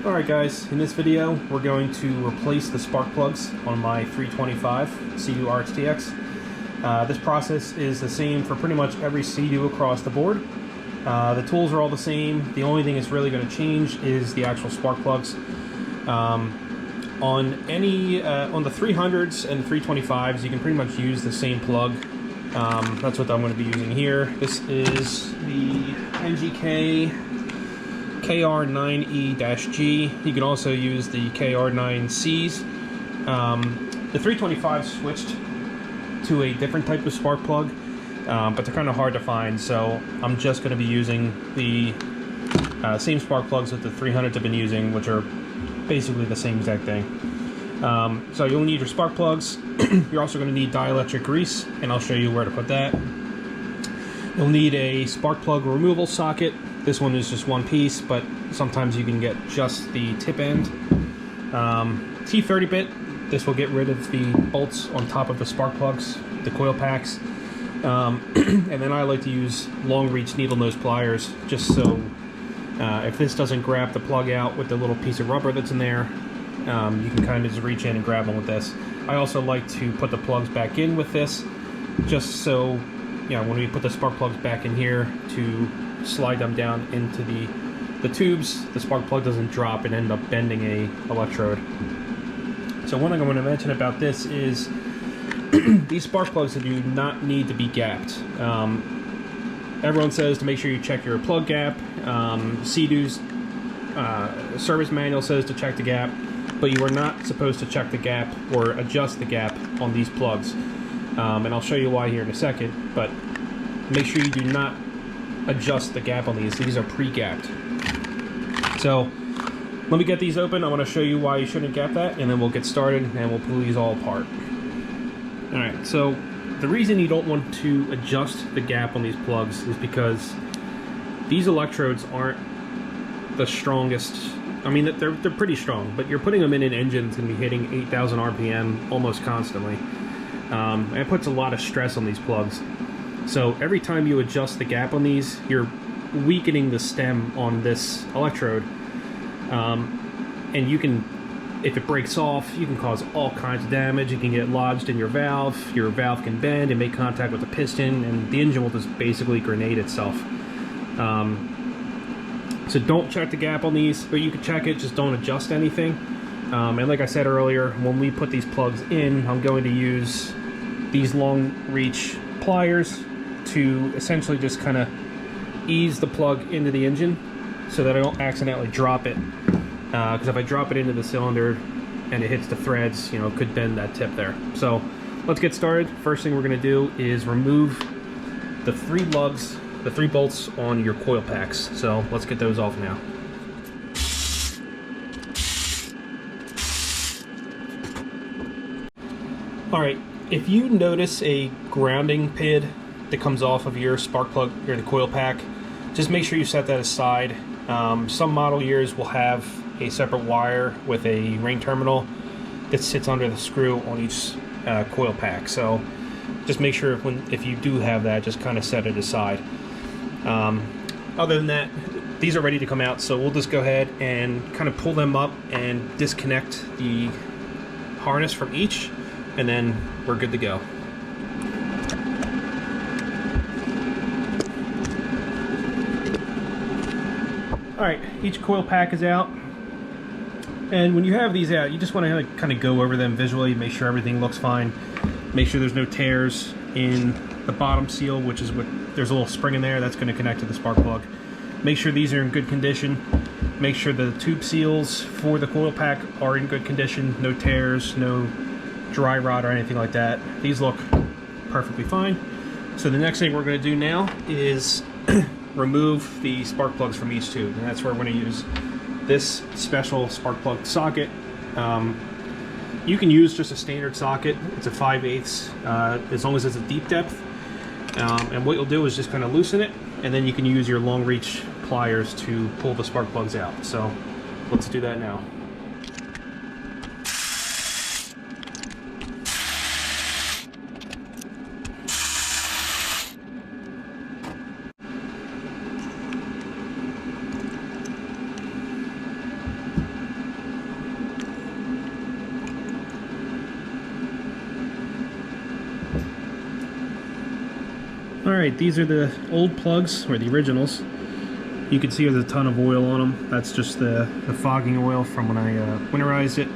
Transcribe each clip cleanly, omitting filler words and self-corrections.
Alright guys, in this video we're going to replace the spark plugs on my 325 SeaDoo RXTX. This process is the same for pretty much every SeaDoo across the board. The tools are all the same. The only thing that's really going to change is the actual spark plugs. On the 300s and 325s you can pretty much use the same plug. That's what I'm going to be using here. This is the NGK KR9E-G. You can also use the KR9Cs. The 325 switched to a different type of spark plug, but they're kind of hard to find, so I'm just going to be using the same spark plugs that the 300s have been using, which are basically the same exact thing. So you'll need your spark plugs. You're also going to need dielectric grease, and I'll show you where to put that. You'll need a spark plug removal socket. This one is just one piece, but sometimes you can get just the tip end. T30 bit. This will get rid of the bolts on top of the spark plugs, the coil packs. And then I like to use long reach needle nose pliers, just so if this doesn't grab the plug out with the little piece of rubber that's in there, you can kind of just reach in and grab them with this. I also like to put the plugs back in with this, just so, you know, when we put the spark plugs back in here to slide them down into the tubes, the spark plug doesn't drop and end up bending a electrode. So one thing I want to mention about this is these spark plugs do not need to be gapped. Everyone says to make sure you check your plug gap. SeaDoo's service manual says to check the gap, but you are not supposed to check the gap or adjust the gap on these plugs. And I'll show you why here in a second, but make sure you do not adjust the gap on these. These are pre-gapped. So let me get these open. I want to show you why you shouldn't gap that, and then we'll get started and we'll pull these all apart. Alright, so the reason you don't want to adjust the gap on these plugs is because these electrodes aren't the strongest. I mean, they're pretty strong, but you're putting them in an engine that's going to be hitting 8,000 RPM almost constantly. And it puts a lot of stress on these plugs. So every time you adjust the gap on these, you're weakening the stem on this electrode. And you can, if it breaks off, you can cause all kinds of damage. You can get lodged in your valve can bend and make contact with the piston, and the engine will just basically grenade itself. So don't check the gap on these, or you can check it, just don't adjust anything. And like I said earlier, when we put these plugs in, I'm going to use these long reach pliers to essentially just kind of ease the plug into the engine so that I don't accidentally drop it. Because if I drop it into the cylinder and it hits the threads, you know, it could bend that tip there. So let's get started. First thing we're going to do is remove the three lugs, the 3 bolts on your coil packs. So let's get those off now. Alright, if you notice a grounding pid that comes off of your spark plug or the coil pack, just make sure you set that aside. Some model years will have a separate wire with a ring terminal that sits under the screw on each coil pack. So just make sure if you do have that, just kind of set it aside. Other than that, these are ready to come out, so we'll just go ahead and kind of pull them up and disconnect the harness from each, and then we're good to go. Alright, each coil pack is out, and when you have these out, you just want to kind of go over them visually, make sure everything looks fine, make sure there's no tears in the bottom seal, which is what, there's a little spring in there that's going to connect to the spark plug. Make sure these are in good condition. Make sure the tube seals for the coil pack are in good condition, no tears, no dry rot or anything like that. These look perfectly fine. So the next thing we're going to do now is remove the spark plugs from each tube, and that's where we're going to use this special spark plug socket. You can use just a standard socket. It's a 5/8 as long as it's a deep depth. And what you'll do is just kind of loosen it, and then you can use your long reach pliers to pull the spark plugs out. So let's do that now. Alright, these are the old plugs, or the originals. You can see there's a ton of oil on them. That's just the fogging oil from when I winterized it.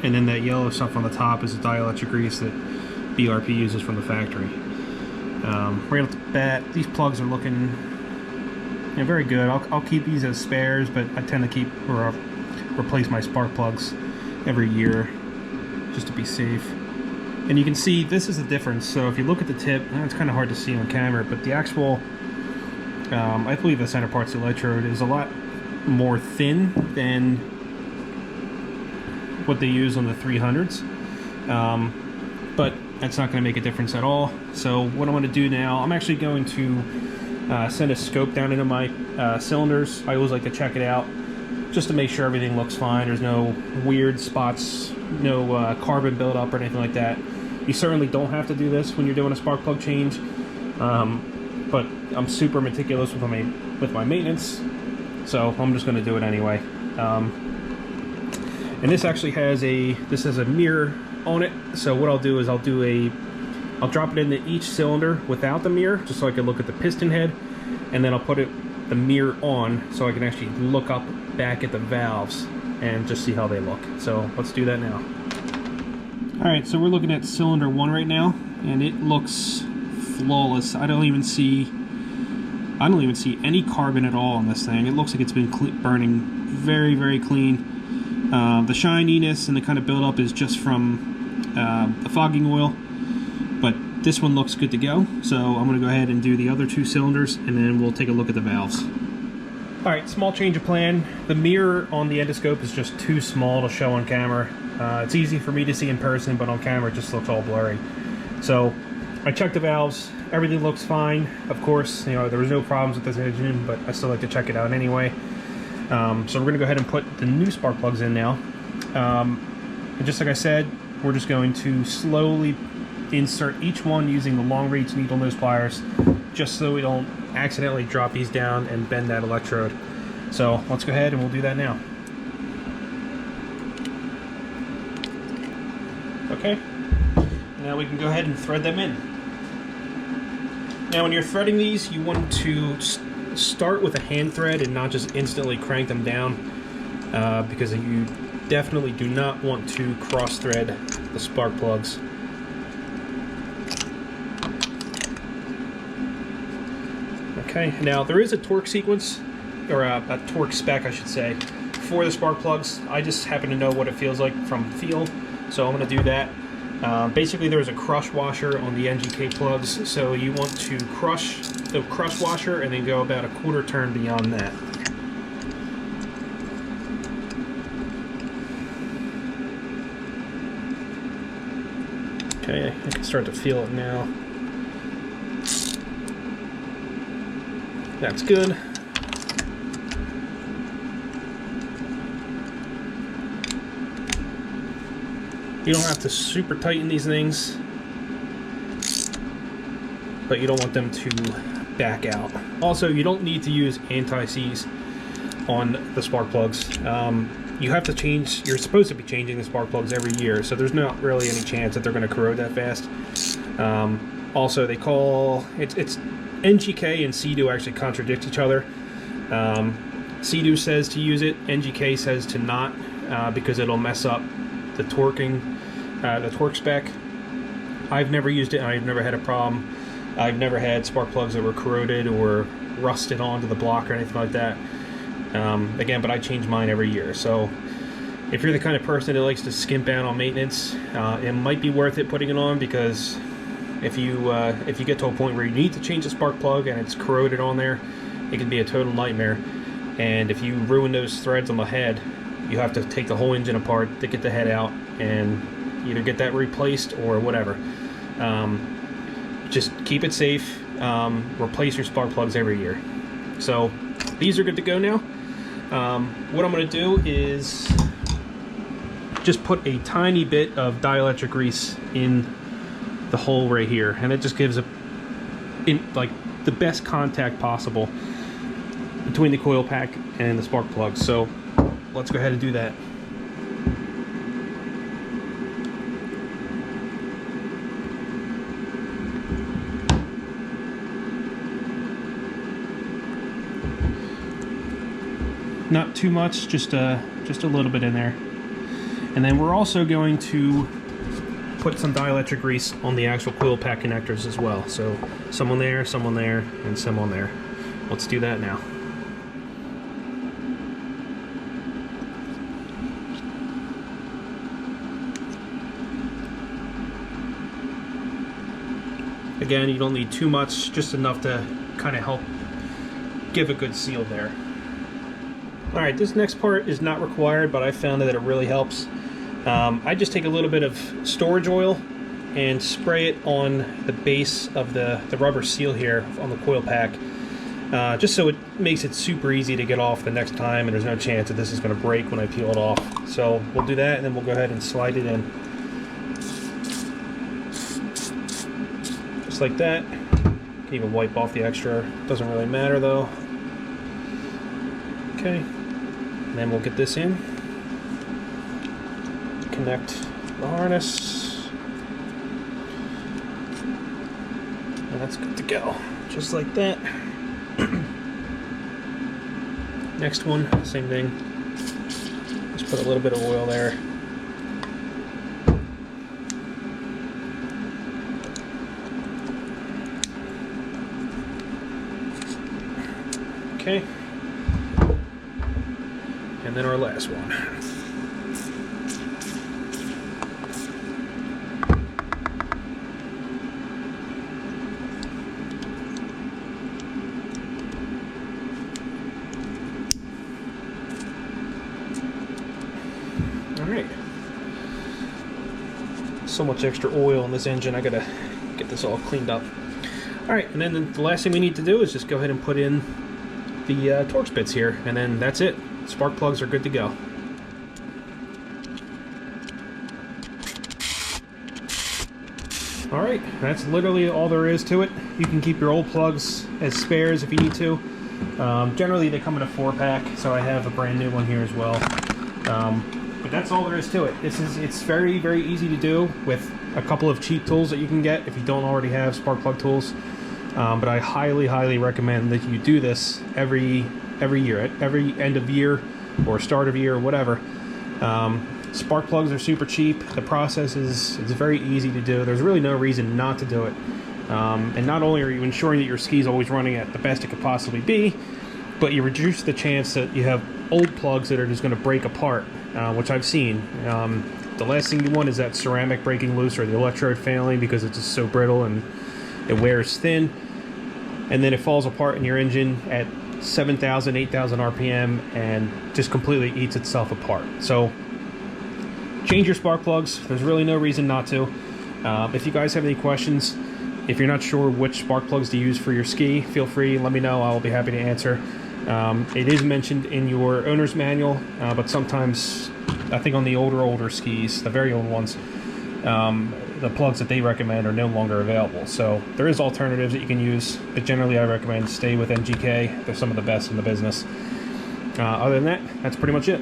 And then that yellow stuff on the top is the dielectric grease that BRP uses from the factory. Right off the bat, these plugs are looking very good. I'll keep these as spares, but I tend to keep or replace my spark plugs every year just to be safe. And you can see this is the difference. So if you look at the tip, it's kind of hard to see on camera, but the actual, I believe the center parts of the electrode is a lot more thin than what they use on the 300s. But that's not going to make a difference at all. So what I'm going to do now, I'm actually going to send a scope down into my cylinders. I always like to check it out just to make sure everything looks fine. There's no weird spots, no carbon buildup or anything like that. You certainly don't have to do this when you're doing a spark plug change, but I'm super meticulous with my maintenance, so I'm just going to do it anyway. And this actually has a mirror on it. So what I'll do is I'll drop it into each cylinder without the mirror, just so I can look at the piston head, and then I'll put the mirror on so I can actually look up back at the valves and just see how they look. So let's do that now. Alright, so we're looking at cylinder 1 right now, and it looks flawless. I don't even see any carbon at all on this thing. It looks like it's been burning very, very clean. The shininess and the kind of buildup is just from the fogging oil, but this one looks good to go. So I'm going to go ahead and do the other 2 cylinders, and then we'll take a look at the valves. Alright, small change of plan. The mirror on the endoscope is just too small to show on camera. It's easy for me to see in person, but on camera it just looks all blurry. So I checked the valves, everything looks fine. Of course, there was no problems with this engine, but I still like to check it out anyway. So we're going to go ahead and put the new spark plugs in now. And just like I said, we're just going to slowly insert each one using the long reach needle nose pliers, just so we don't accidentally drop these down and bend that electrode. So let's go ahead and we'll do that now. Okay, now we can go ahead and thread them in. Now when you're threading these, you want to start with a hand thread and not just instantly crank them down, because you definitely do not want to cross thread the spark plugs. Okay, now there is a torque sequence, or a torque spec I should say, for the spark plugs. I just happen to know what it feels like from feel, so I'm going to do that. Basically there's a crush washer on the NGK plugs, so you want to crush the crush washer and then go about a quarter turn beyond that. Okay, I can start to feel it now. That's good. You don't have to super tighten these things, but you don't want them to back out. Also, you don't need to use anti-seize on the spark plugs. You have to change, you're supposed to be changing the spark plugs every year, so there's not really any chance that they're going to corrode that fast. Also, they call, it's NGK and SeaDoo actually contradict each other. SeaDoo says to use it, NGK says to not, because it'll mess up the torquing, the torque spec. I've never used it and I've never had a problem. I've never had spark plugs that were corroded or rusted onto the block or anything like that. Again, but I change mine every year. So if you're the kind of person that likes to skimp out on maintenance, it might be worth it putting it on, because if you get to a point where you need to change the spark plug and it's corroded on there, it can be a total nightmare. And if you ruin those threads on the head, you have to take the whole engine apart to get the head out and either get that replaced or whatever. Just keep it safe. Replace your spark plugs every year. So these are good to go now. What I'm going to do is just put a tiny bit of dielectric grease in the hole right here, and it just gives like the best contact possible between the coil pack and the spark plug. So let's go ahead and do that. not too much, just a little bit in there. And then we're also going to put some dielectric grease on the actual coil pack connectors as well. So some on there, and some on there. Let's do that now. Again, you don't need too much, just enough to kind of help give a good seal there. Alright, this next part is not required, but I found that it really helps. I just take a little bit of storage oil and spray it on the base of the rubber seal here on the coil pack, just so it makes it super easy to get off the next time, and there's no chance that this is going to break when I peel it off. So we'll do that, and then we'll go ahead and slide it in. Just like that. You can even wipe off the extra. Doesn't really matter though. Okay. And then we'll get this in. Connect the harness. And that's good to go. Just like that. Next one, same thing. Just put a little bit of oil there. Okay. And then our last one. Alright. So much extra oil in this engine, I gotta get this all cleaned up. Alright, and then the last thing we need to do is just go ahead and put in the Torx bits here, and then that's it. Spark plugs are good to go. Alright, that's literally all there is to it. You can keep your old plugs as spares if you need to. Generally they come in a 4-pack, so I have a brand new one here as well. But that's all there is to it. It's very, very easy to do with a couple of cheap tools that you can get if you don't already have spark plug tools. But I highly, highly recommend that you do this every year, at every end of year or start of year or whatever. Spark plugs are super cheap. The process it's very easy to do. There's really no reason not to do it. And not only are you ensuring that your ski is always running at the best it could possibly be, but you reduce the chance that you have old plugs that are just going to break apart, which I've seen. The last thing you want is that ceramic breaking loose or the electrode failing because it's just so brittle and it wears thin, and then it falls apart in your engine at 7,000, 8,000 RPM and just completely eats itself apart. So change your spark plugs. There's really no reason not to. If you guys have any questions, if you're not sure which spark plugs to use for your ski, feel free, let me know. I'll be happy to answer. It is mentioned in your owner's manual, but sometimes, I think on the older skis, the very old ones, the plugs that they recommend are no longer available. So there is alternatives that you can use, but generally I recommend stay with NGK. They're some of the best in the business. Other than that, that's pretty much it.